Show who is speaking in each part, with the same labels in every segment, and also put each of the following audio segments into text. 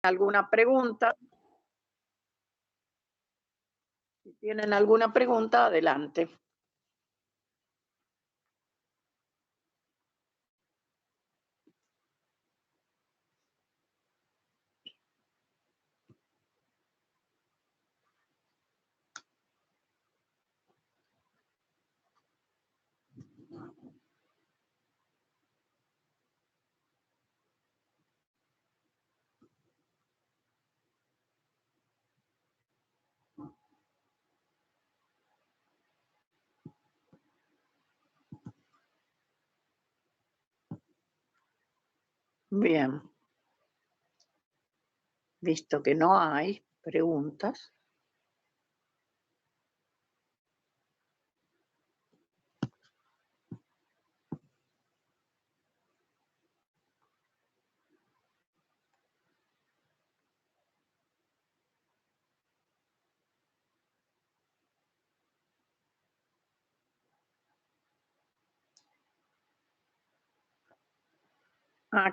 Speaker 1: ¿Alguna pregunta? Si tienen alguna pregunta, adelante. Bien. Visto que no hay preguntas.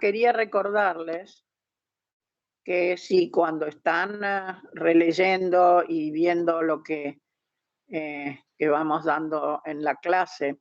Speaker 1: Quería recordarles que si cuando están releyendo y viendo lo que vamos dando en la clase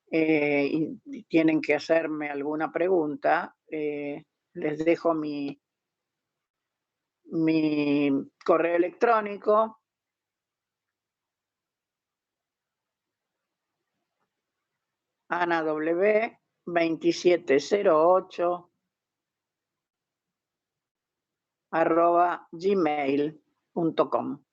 Speaker 1: y tienen que hacerme alguna pregunta, les dejo mi correo electrónico. Ana W 2708 @gmail.com.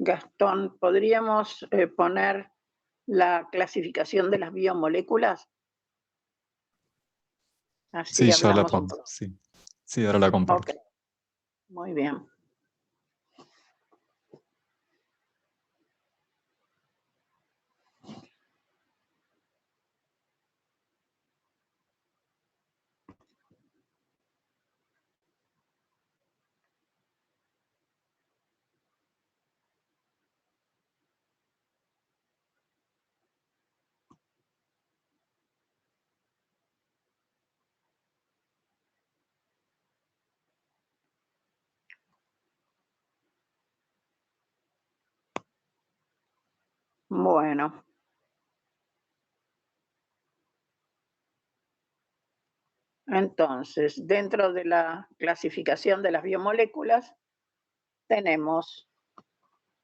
Speaker 1: Gastón, ¿podríamos poner la clasificación de las biomoléculas? Así
Speaker 2: Sí, ya la
Speaker 1: hablamos un
Speaker 2: pongo.
Speaker 1: poco.
Speaker 2: Sí, sí, ahora la comparto.
Speaker 1: Ok, muy bien. Bueno. Entonces, dentro de la clasificación de las biomoléculas, tenemos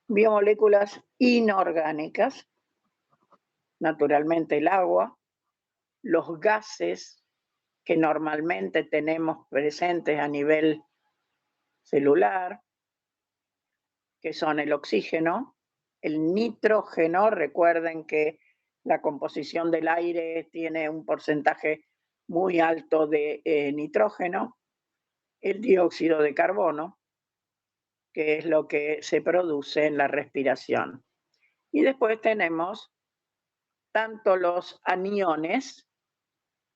Speaker 1: biomoléculas inorgánicas, naturalmente el agua, los gases que normalmente tenemos presentes a nivel celular, que son el oxígeno, el nitrógeno. Recuerden que la composición del aire tiene un porcentaje muy alto de nitrógeno, el dióxido de carbono, que es lo que se produce en la respiración. Y después tenemos tanto los aniones,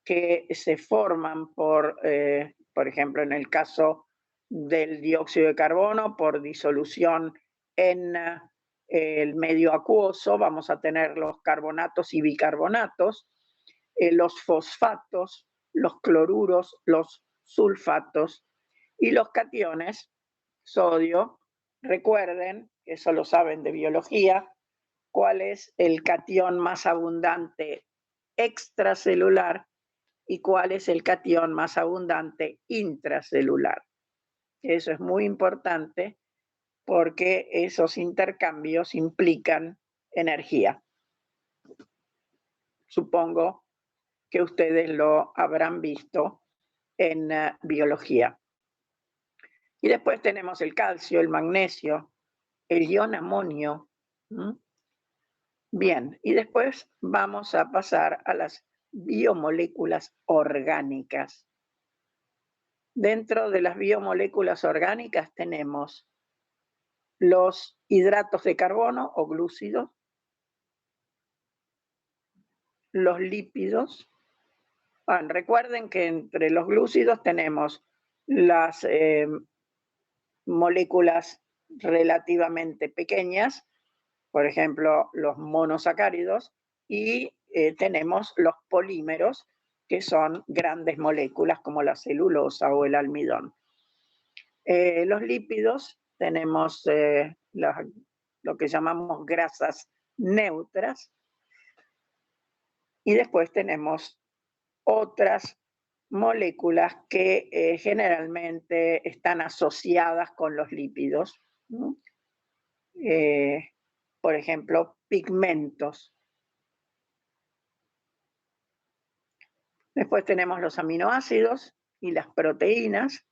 Speaker 1: que se forman por por ejemplo, en el caso del dióxido de carbono, por disolución en el medio acuoso, vamos a tener los carbonatos y bicarbonatos, los fosfatos, los cloruros, los sulfatos y los cationes, sodio. Recuerden, eso lo saben de biología, cuál es el catión más abundante extracelular y cuál es el catión más abundante intracelular. Eso es muy importante porque esos intercambios implican energía. Supongo que ustedes lo habrán visto en biología. Y después tenemos el calcio, el magnesio, el ion amonio. Bien, y después vamos a pasar a las biomoléculas orgánicas. Dentro de las biomoléculas orgánicas tenemos los hidratos de carbono o glúcidos, los lípidos. Recuerden que entre los glúcidos tenemos las moléculas relativamente pequeñas, por ejemplo, los monosacáridos, y tenemos los polímeros, que son grandes moléculas como la celulosa o el almidón. Los lípidos tenemos lo que llamamos grasas neutras, y después tenemos otras moléculas que generalmente están asociadas con los lípidos, ¿no? Por ejemplo, pigmentos. Después tenemos los aminoácidos y las proteínas,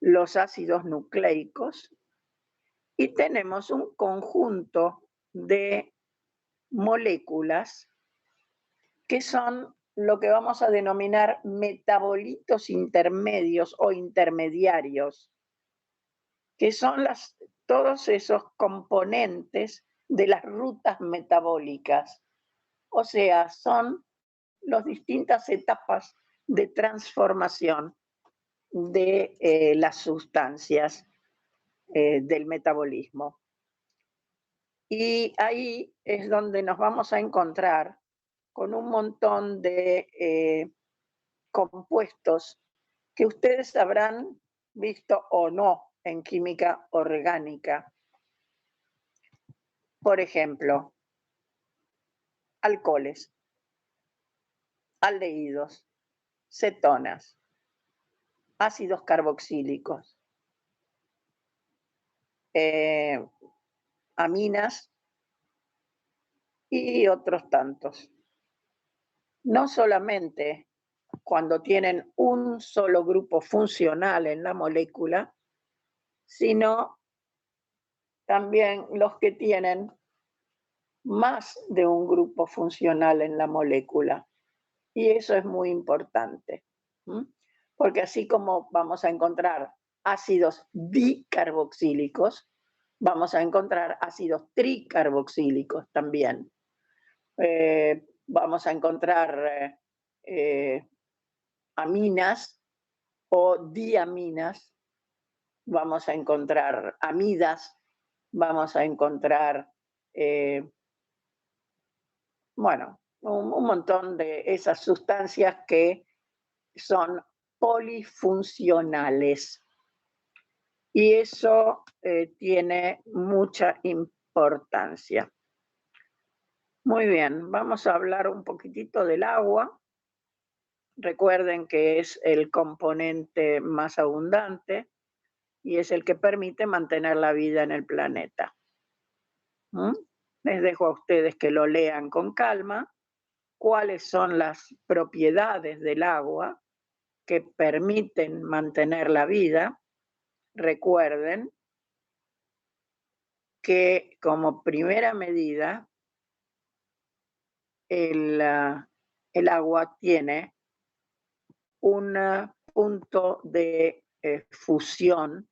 Speaker 1: los ácidos nucleicos, y tenemos un conjunto de moléculas que son lo que vamos a denominar metabolitos intermedios o intermediarios, que son todos esos componentes de las rutas metabólicas. O sea, son las distintas etapas de transformación de las sustancias del metabolismo. Y ahí es donde nos vamos a encontrar con un montón de compuestos que ustedes habrán visto o no en química orgánica. Por ejemplo, alcoholes, aldehídos, cetonas, ácidos carboxílicos, aminas y otros tantos. No solamente cuando tienen un solo grupo funcional en la molécula, sino también los que tienen más de un grupo funcional en la molécula. Y eso es muy importante, porque así como vamos a encontrar ácidos dicarboxílicos, vamos a encontrar ácidos tricarboxílicos también. Vamos a encontrar aminas o diaminas, vamos a encontrar amidas, vamos a encontrar, bueno, un montón de esas sustancias que son polifuncionales. Y eso tiene mucha importancia. Muy bien, vamos a hablar un poquitito del agua. Recuerden que es el componente más abundante y es el que permite mantener la vida en el planeta. Les dejo a ustedes que lo lean con calma, cuáles son las propiedades del agua que permiten mantener la vida. Recuerden que como primera medida, el agua tiene un punto de fusión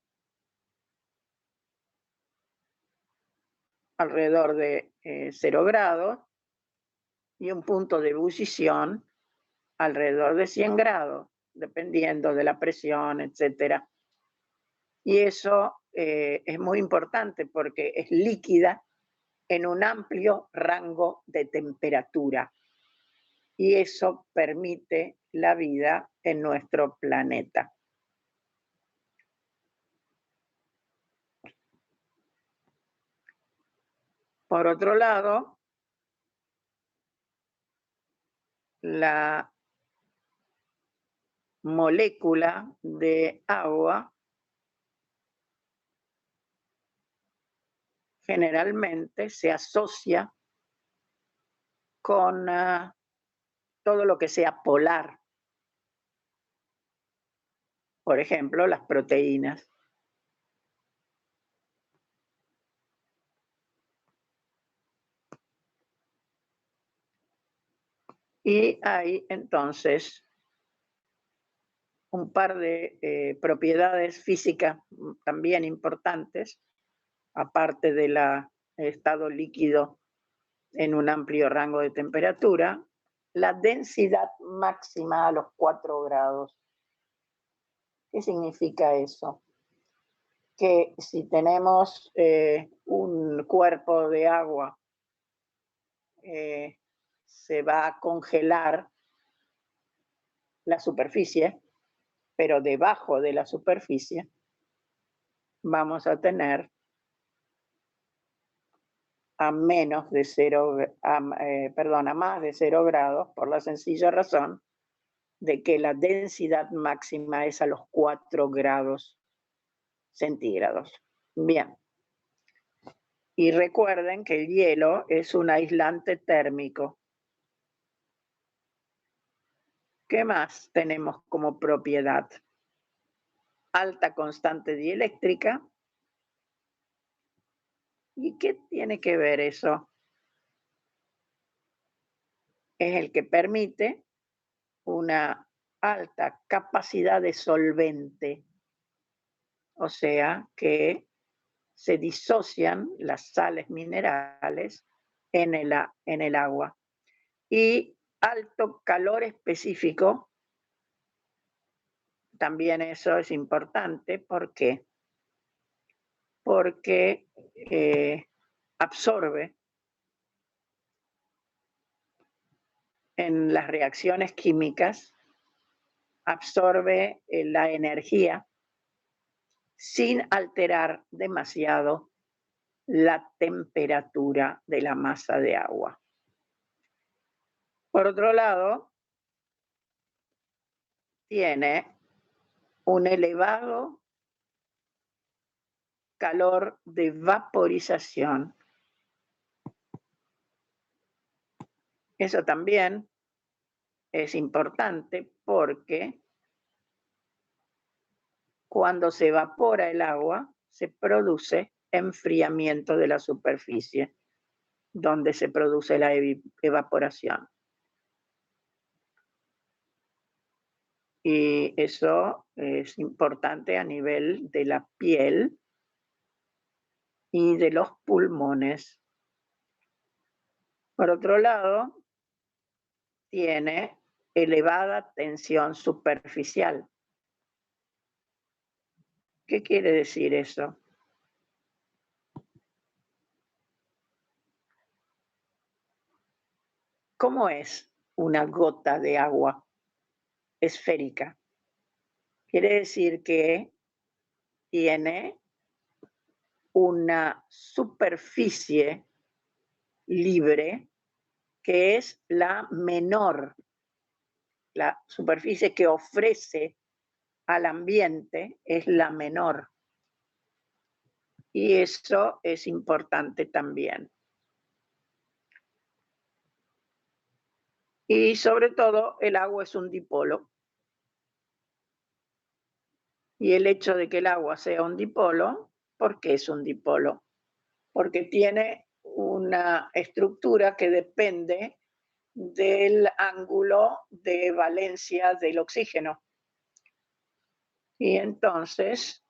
Speaker 1: alrededor de 0 grados y un punto de ebullición alrededor de 100 grados. dependiendo de la presión, etcétera. Y eso es muy importante porque es líquida en un amplio rango de temperatura. Y eso permite la vida en nuestro planeta. Por otro lado, la molécula de agua generalmente se asocia con todo lo que sea polar. Por ejemplo, las proteínas. Y hay entonces un par de propiedades físicas también importantes, aparte del estado líquido en un amplio rango de temperatura, la densidad máxima a los 4 grados. ¿Qué significa eso? Que si tenemos un cuerpo de agua, se va a congelar la superficie, pero debajo de la superficie vamos a tener a más de 0 grados, por la sencilla razón de que la densidad máxima es a los 4 grados centígrados. Bien. Y recuerden que el hielo es un aislante térmico. ¿Qué más tenemos como propiedad? Alta constante dieléctrica. ¿Y qué tiene que ver eso? Es el que permite una alta capacidad de solvente, o sea que se disocian las sales minerales en el agua. Y alto calor específico, también eso es importante. ¿Por qué? Porque absorbe en las reacciones químicas, absorbe la energía sin alterar demasiado la temperatura de la masa de agua. Por otro lado, tiene un elevado calor de vaporización. Eso también es importante porque cuando se evapora el agua, se produce enfriamiento de la superficie, donde se produce la evaporación. Y eso es importante a nivel de la piel y de los pulmones. Por otro lado, tiene elevada tensión superficial. ¿Qué quiere decir eso? ¿Cómo es una gota de agua esférica? Quiere decir que tiene una superficie libre que es la menor, la superficie que ofrece al ambiente es la menor. Y eso es importante también. Y sobre todo, el agua es un dipolo. Y el hecho de que el agua sea un dipolo, ¿por qué es un dipolo? Porque tiene una estructura que depende del ángulo de valencia del oxígeno. Y entonces,